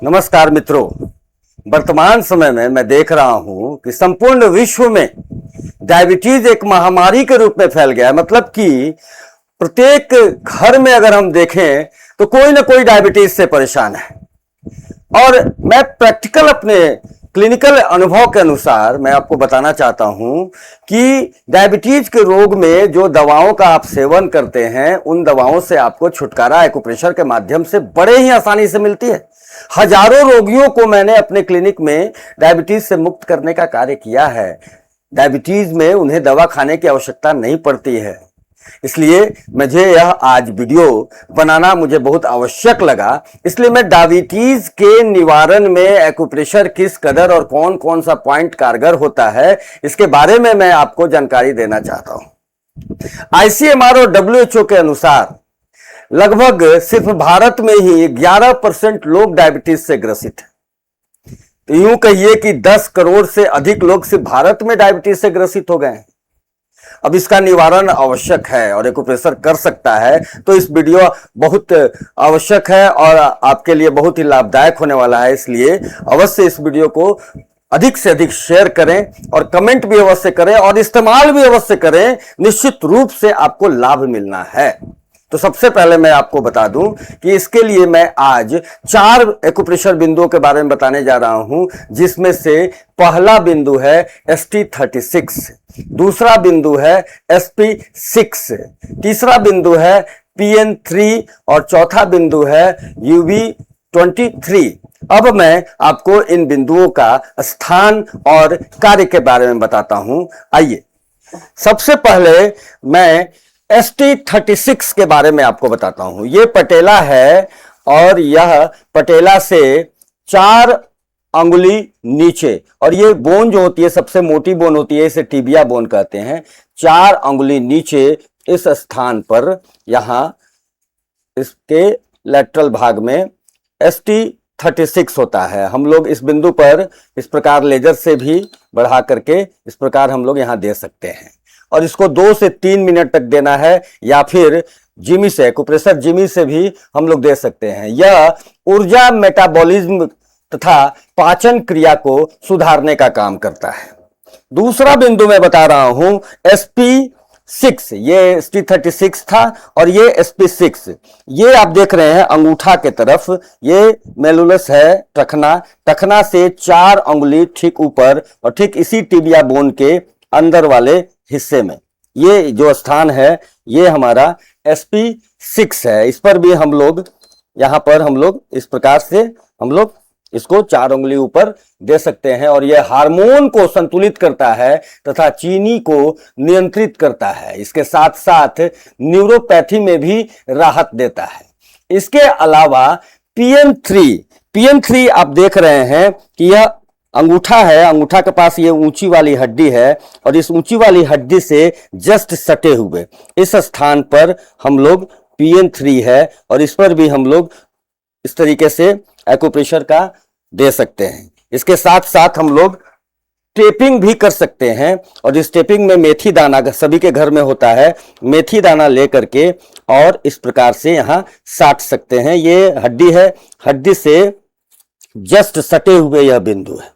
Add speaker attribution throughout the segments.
Speaker 1: नमस्कार मित्रों। वर्तमान समय में मैं देख रहा हूं कि संपूर्ण विश्व में डायबिटीज एक महामारी के रूप में फैल गया है। मतलब कि प्रत्येक घर में अगर हम देखें तो कोई ना कोई डायबिटीज से परेशान है। और मैं प्रैक्टिकल अपने क्लिनिकल अनुभव के अनुसार मैं आपको बताना चाहता हूं कि डायबिटीज के रोग में जो दवाओं का आप सेवन करते हैं उन दवाओं से आपको छुटकारा एक्यूप्रेशर के माध्यम से बड़े ही आसानी से मिलती है। हजारों रोगियों को मैंने अपने क्लिनिक में डायबिटीज से मुक्त करने का कार्य किया है। डायबिटीज में उन्हें दवा खाने की आवश्यकता नहीं पड़ती है। इसलिए मुझे यह आज वीडियो बनाना मुझे बहुत आवश्यक लगा। इसलिए मैं डायबिटीज के निवारण में एक्यूप्रेशर किस कदर और कौन कौन सा पॉइंट कारगर होता है इसके बारे में मैं आपको जानकारी देना चाहता हूं। आईसीएमआर और डब्ल्यूएचओ के अनुसार लगभग सिर्फ भारत में ही 11% लोग डायबिटीज से ग्रसित हैं। तो यूं कहिए कि 10 करोड़ से अधिक लोग सिर्फ भारत में डायबिटीज से ग्रसित हो गए हैं। अब इसका निवारण आवश्यक है और एक्यूप्रेशर कर सकता है। तो इस वीडियो बहुत आवश्यक है और आपके लिए बहुत ही लाभदायक होने वाला है। इसलिए अवश्य इस वीडियो को अधिक से अधिक शेयर करें और कमेंट भी अवश्य करें और इस्तेमाल भी अवश्य करें। निश्चित रूप से आपको लाभ मिलना है। तो सबसे पहले मैं आपको बता दूं कि इसके लिए मैं आज 4 एक्यूप्रेशर बिंदुओं के बारे में बताने जा रहा हूं, जिसमें से पहला बिंदु है ST36, दूसरा बिंदु है SP6, तीसरा बिंदु है PN3 और चौथा बिंदु है UB23। अब मैं आपको इन बिंदुओं का स्थान और कार्य के बारे में बताता हूं। आइए सबसे पहले मैं ST36 के बारे में आपको बताता हूं। यह पटेला है और यह पटेला से 4 अंगुली नीचे, और ये बोन जो होती है सबसे मोटी बोन होती है, इसे टिबिया बोन कहते हैं। 4 अंगुली नीचे इस स्थान पर यहां इसके लेटरल भाग में ST36 होता है। हम लोग इस बिंदु पर इस प्रकार लेजर से भी बढ़ा करके इस प्रकार हम लोग यहां दे सकते हैं और इसको 2 से 3 मिनट तक देना है, या फिर जिमी से एक्यूप्रेशर जिमी से भी हम लोग दे सकते हैं। यह ऊर्जा, मेटाबॉलिज्म तथा पाचन क्रिया को सुधारने का काम करता है। दूसरा बिंदु मैं बता रहा हूं SP6। ये ST36 था और ये SP6। ये आप देख रहे हैं अंगूठा के तरफ, ये मेलुलस है टखना। टखना से 4 अंगुली ठीक ऊपर और ठीक इसी टिबिया बोन के अंदर वाले हिस्से में ये जो स्थान है ये हमारा SP6 है। इस पर भी हम लोग यहां पर हम लोग इस प्रकार से हम लोग इसको 4 उंगली ऊपर दे सकते हैं और यह हार्मोन को संतुलित करता है तथा चीनी को नियंत्रित करता है। इसके साथ साथ न्यूरोपैथी में भी राहत देता है। इसके अलावा PN3 आप देख रहे हैं कि यह अंगूठा है। अंगूठा के पास ये ऊंची वाली हड्डी है और इस ऊंची वाली हड्डी से जस्ट सटे हुए इस स्थान पर हम लोग PN3 है और इस पर भी हम लोग इस तरीके से एक्यूप्रेशर का दे सकते हैं। इसके साथ साथ हम लोग टेपिंग भी कर सकते हैं और इस टेपिंग में मेथी दाना सभी के घर में होता है। मेथी दाना लेकर के और इस प्रकार से यहां साट सकते हैं। ये हड्डी है, हड्डी से जस्ट सटे हुए यह बिंदु है।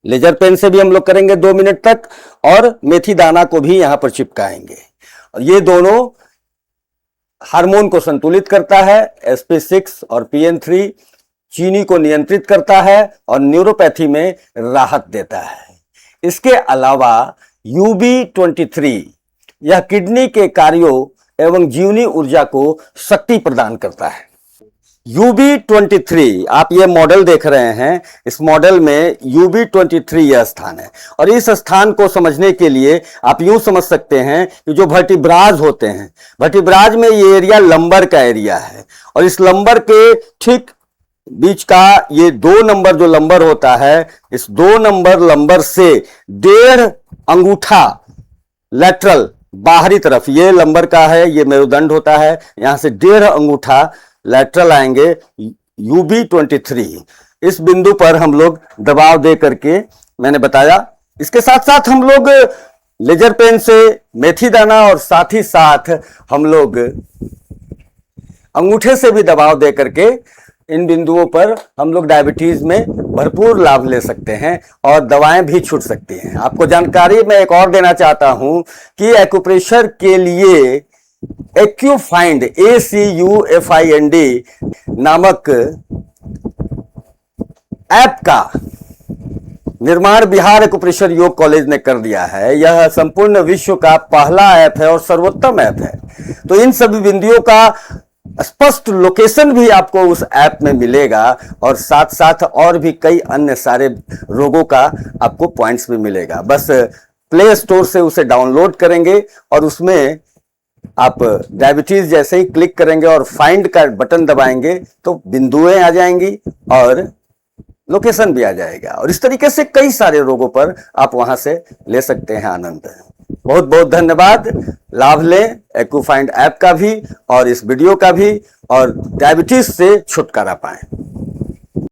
Speaker 1: लेजर पेन से भी हम लोग करेंगे 2 मिनट तक और मेथी दाना को भी यहां पर चिपकाएंगे। और ये दोनों हार्मोन को संतुलित करता है। SP6 और PN3 चीनी को नियंत्रित करता है और न्यूरोपैथी में राहत देता है। इसके अलावा UB23 यह किडनी के कार्यों एवं जीवनी ऊर्जा को शक्ति प्रदान करता है। UB23 आप ये मॉडल देख रहे हैं, इस मॉडल में UB23 यह स्थान है। और इस स्थान को समझने के लिए आप यूं समझ सकते हैं कि जो वर्टिब्राज होते हैं, वर्टिब्राज में ये एरिया लंबर का एरिया है और इस लंबर के ठीक बीच का ये 2 नंबर जो लंबर होता है, इस 2 नंबर लंबर से 1.5 अंगूठा लेटरल बाहरी तरफ ये लंबर का है, ये मेरुदंड होता है, यहां से 1.5 अंगूठा लेटरल आएंगे UB23। इस बिंदु पर हम लोग दबाव दे करके मैंने बताया। इसके साथ साथ हम लोग लेजर पेन से मेथी दाना और साथ ही साथ हम लोग अंगूठे से भी दबाव दे करके इन बिंदुओं पर हम लोग डायबिटीज में भरपूर लाभ ले सकते हैं और दवाएं भी छूट सकती हैं। आपको जानकारी मैं एक और देना चाहता हूं कि एक्यूप्रेशर के लिए एक्यूफाइंड ACUFIND नामक ऐप का निर्माण बिहार एक्यूप्रेशर योग कॉलेज ने कर दिया है। यह संपूर्ण विश्व का पहला ऐप है और सर्वोत्तम ऐप है। तो इन सभी बिंदुओं का स्पष्ट लोकेशन भी आपको उस ऐप में मिलेगा और साथ साथ और भी कई अन्य सारे रोगों का आपको पॉइंट्स भी मिलेगा। बस प्ले स्टोर से उसे डाउनलोड करेंगे और उसमें आप डायबिटीज जैसे ही क्लिक करेंगे और फाइंड का बटन दबाएंगे तो बिंदुएं आ जाएंगी और लोकेशन भी आ जाएगा और इस तरीके से कई सारे रोगों पर आप वहां से ले सकते हैं आनंद। बहुत बहुत धन्यवाद। लाभ लें एक्यूफाइंड ऐप का भी और इस वीडियो का भी और डायबिटीज से छुटकारा पाएं।